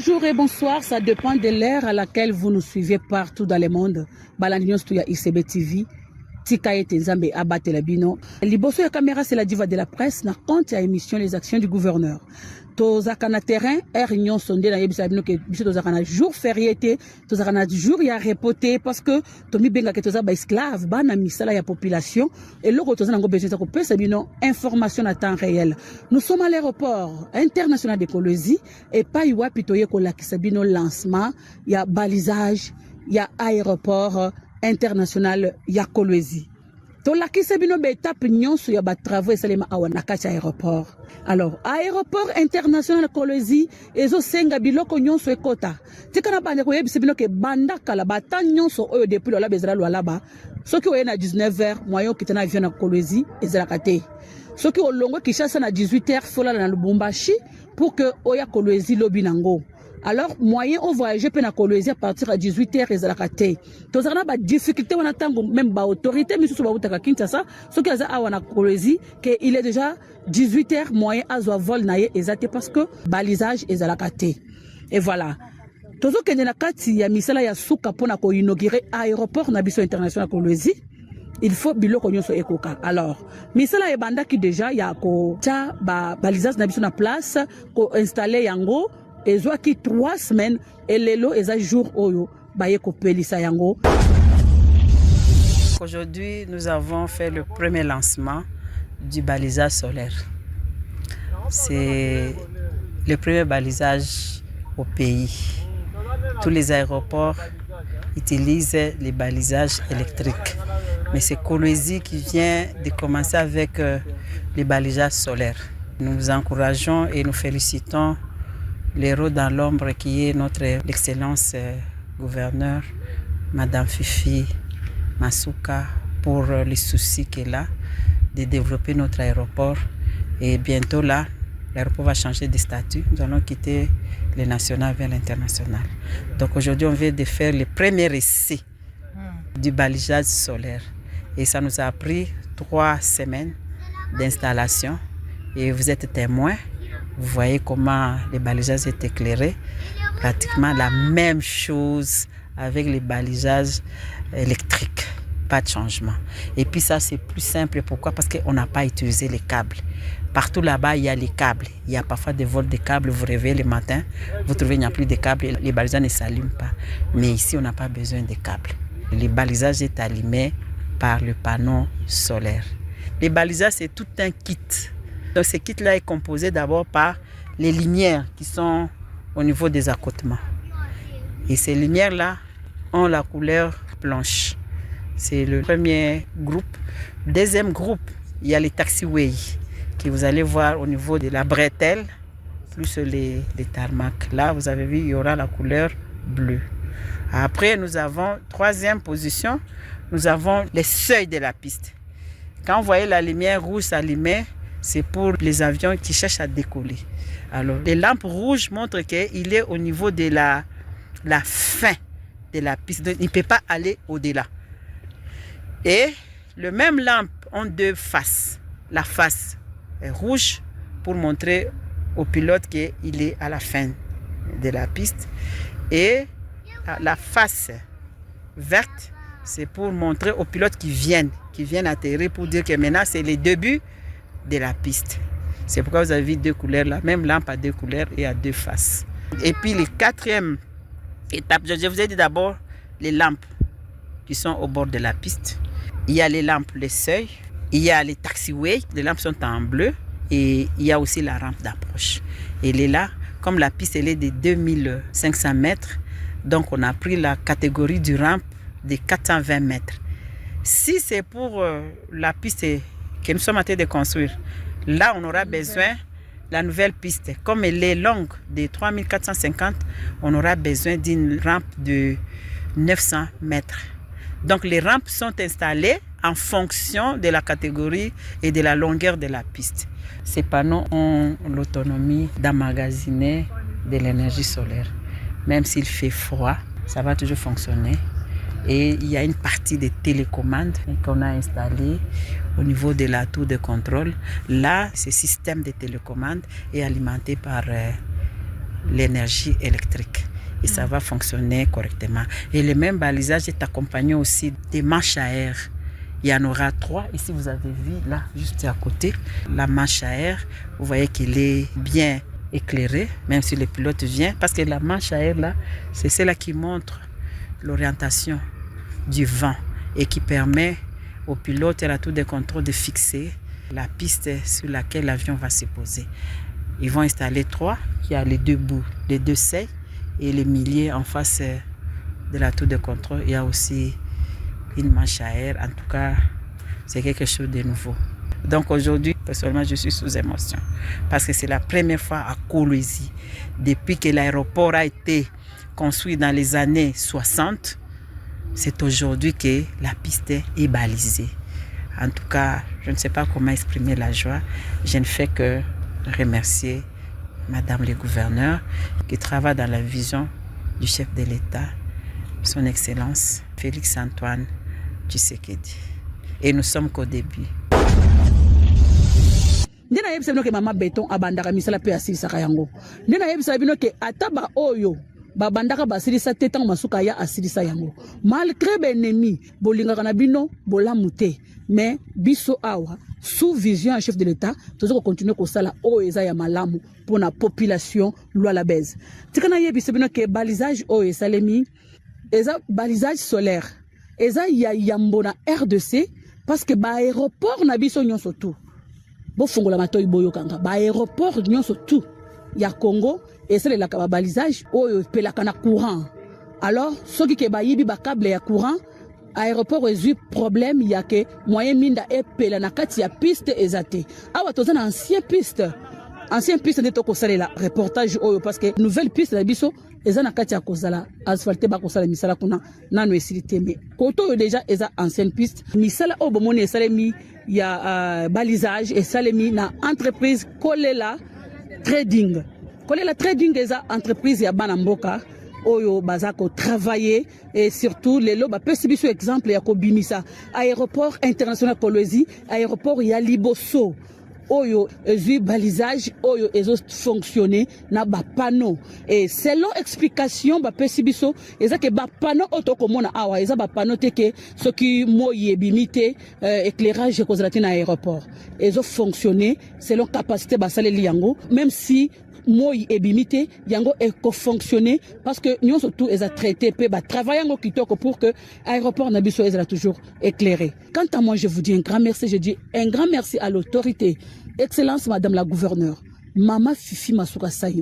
Bonjour et bonsoir, ça dépend de l'ère à laquelle vous nous suivez partout dans le monde. Balandignon Stuya ICB TV, Tika et Tenzambe Abatelabino. Liboso ya caméra, c'est la diva de la presse, na compte à émission les actions du gouverneur. Tozakana terrain, réunion sondée na yebisabino que biso tozakana jour férié té, tozakana jour ya repoté parce que tomi benga que toza ba esclave, ba na misala ya population et loko tozana ngo besoin ko pesa bino information à temps réel. Nous sommes à l'aéroport international de Kolwezi et pas iwa pitoye ko lakisa bino lancement, ya balisage, ya aéroport international ya Kolwezi. Tolakisa bino be étape nyonso ya ba travaux esalema awa na kati aéroport. Alors, aéroport international Kolwezi ezo senga biloko nyonso ekota. Tika na bande ko yebisa bino ke banda kala bata nyonso oyo depuis la bezala lwa laba. Soki oye na 19h moyo kitana avion na Kolwezi ezala kate. Soki olongo Kinshasa na 18h fola na Lubumbashi pour que oya Kolwezi lobi nango. Alors, moyen au voyager peut na Kolwezi à partir à 18h et zalakate. Tozana ba difficulté wana tango même ba autorité mais sous ba utaka Kinshasa, ce qui a awa na Kolwezi que il est déjà 18h moyen azwa vol naie ezate parce que balisage et zalakate. Et voilà. Tozo kende na kati ya misala ya suka pona ko inaugurer aéroport na biso international Kolwezi. Il faut biloko nyonso ekoka. Alors, misala e banda ki déjà ya ko ta ba balisage na biso na place ko installer yango. Et zo qui 3 semaines et lelo eza jour oyo baye ko pelisa yango. Aujourd'hui, nous avons fait le premier lancement du balisage solaire. C'est le premier balisage au pays. Tous les aéroports utilisent les balisages électriques. Mais c'est Kolwezi qui vient de commencer avec les balisages solaires. Nous vous encourageons et nous félicitons l'héros dans l'ombre qui est notre excellence gouverneur, Madame Fifi Masuka, pour les soucis qu'elle a de développer notre aéroport. Et bientôt là, l'aéroport va changer de statut. Nous allons quitter le national vers l'international. Donc aujourd'hui, on vient de faire le premier essai du balisage solaire. Et ça nous a pris 3 semaines d'installation. Et vous êtes témoins. Vous voyez comment les balisages sont éclairés. Pratiquement la même chose avec les balisages électriques. Pas de changement. Et puis ça, c'est plus simple. Pourquoi? Parce qu'on n'a pas utilisé les câbles. Partout là-bas, il y a les câbles. Il y a parfois des vols de câbles. Vous réveillez le matin, vous trouvez qu'il n'y a plus de câbles. Les balisages ne s'allument pas. Mais ici, on n'a pas besoin de câbles. Le balisage est allumé par le panneau solaire. Les balisages, c'est tout un kit. Donc ce kit-là est composé d'abord par les lumières qui sont au niveau des accotements. Et ces lumières-là ont la couleur blanche. C'est le premier groupe. Deuxième groupe, il y a les taxiways que vous allez voir au niveau de la bretelle, plus les tarmacs. Là, vous avez vu, il y aura la couleur bleue. Après, nous avons, troisième position, nous avons les seuils de la piste. Quand vous voyez la lumière rouge s'allumer, c'est pour les avions qui cherchent à décoller. Alors, les lampes rouges montrent qu'il est au niveau de la fin de la piste. Donc, il ne peut pas aller au-delà. Et le même lampe ont 2 faces. La face est rouge pour montrer au pilote qu'il est à la fin de la piste. Et la face verte, c'est pour montrer aux pilotes qui viennent atterrir pour dire que maintenant, c'est le début de la piste. C'est pourquoi vous avez vu 2 couleurs là. Même lampe a 2 couleurs et a 2 faces. Et puis les 4e étape, je vous ai dit d'abord les lampes qui sont au bord de la piste. Il y a les lampes, les seuils. Il y a les taxiways, les lampes sont en bleu. Et il y a aussi la rampe d'approche. Et elle est là, comme la piste elle est de 2500 mètres, donc on a pris la catégorie du rampe de 420 mètres. Si c'est pour la piste que nous sommes en train de construire, là on aura besoin de la nouvelle piste. Comme elle est longue de 3450, on aura besoin d'une rampe de 900 mètres. Donc les rampes sont installées en fonction de la catégorie et de la longueur de la piste. Ces panneaux ont l'autonomie d'emmagasiner de l'énergie solaire. Même s'il fait froid, ça va toujours fonctionner. Et il y a une partie de télécommande qu'on a installée au niveau de la tour de contrôle. Là, ce système de télécommande est alimenté par l'énergie électrique. Et ça va fonctionner correctement. Et le même balisage est accompagné aussi des manches à air. Il y en aura 3. Ici, vous avez vu, là, juste à côté, la manche à air. Vous voyez qu'il est bien éclairé, même si le pilote vient. Parce que la manche à air, là, c'est celle-là qui montre l'orientation du vent et qui permet au pilote et à la tour de contrôle de fixer la piste sur laquelle l'avion va se poser. Ils vont installer 3. Il y a les 2 bouts, les 2 seuils et les milieux en face de la tour de contrôle. Il y a aussi une manche à air. En tout cas, c'est quelque chose de nouveau. Donc aujourd'hui, personnellement, je suis sous émotion parce que c'est la première fois à Kolwezi, depuis que l'aéroport a été construit dans les années 60, c'est aujourd'hui que la piste est balisée. En tout cas, je ne sais pas comment exprimer la joie. Je ne fais que remercier Madame le gouverneur qui travaille dans la vision du chef de l'État, son Excellence Félix Antoine Tshisekedi. Et nous sommes qu'au début. Ndena yebisa bino ke mama Beton abandaka misala pe asilisaka yango. Ndena yebisa bino ke ataba oyo babandaka basilisa te ntango masuka ya asilisa yango. Malgré benemi bolingaka na bino bolamu te, mais biso awa sous vision chef de l'État tozo continuer kosala oyo eza ya malamu pour la population loi la baise. Tikana yebisa bino ke balisage oyo esalemi eza balisage solaire. Eza ya yambo na RDC parce que ba aéroport na biso nyonso tout. Bo fongola matoyi boyo kanga ba aéroport nyonso tout ya Congo et c'est la balisage oyo pelaka na courant. Alors soki ke ba yibi ba câble ya courant aéroport ezu problème ya ke moyen minda epela na kati ya piste ezate. Awa toza na ancien piste de toko salela reportage oyo parce que nouvelle piste na biso eza na kati ya kozala asphalté ba kosala misala kuna nanu esilité mais koto oyo déjà eza ancienne piste misala oyo bomoni esalemi ya balisage esalemi na entreprise Kolela Trading. Kolela Trading eza entreprise ya bana mboka oyo bazako travailler et surtout les loba pesi biso exemple ya kobimisa aéroport international Kolwezi, aéroport ya Liboso oyo ezu balisage oyo ezo fonctionner na ba panneau et selon explication ba pesi biso eza ke ba panneau otokomona awa eza ba panneau teke soki moyi ebimite éclairage kozala na aéroport ezo fonctionner selon capacité basaleli yango même si moi ebimité yango eko fonctionner parce que nous surtout eza traité pe ba travailler yango kitoko pour que aéroport na biso ezala toujours éclairé. Quant à moi je vous dis un grand merci, je dis un grand merci à l'autorité, excellence madame la gouverneure Mama Fifi Masuka Saïm.